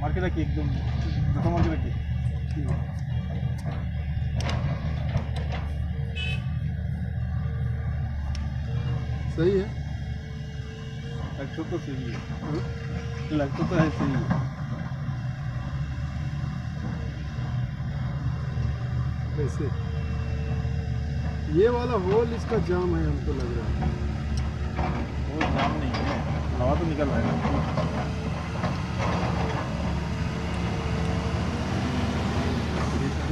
मार के रखिए एकदम, जैसा मार के रखिए। सही है, लगता तो सही है, लगता तो है सही है। वैसे ये वाला होल इसका जाम है हमको लग रहा है। वो जाम नहीं है, हवा तो निकल रहा है।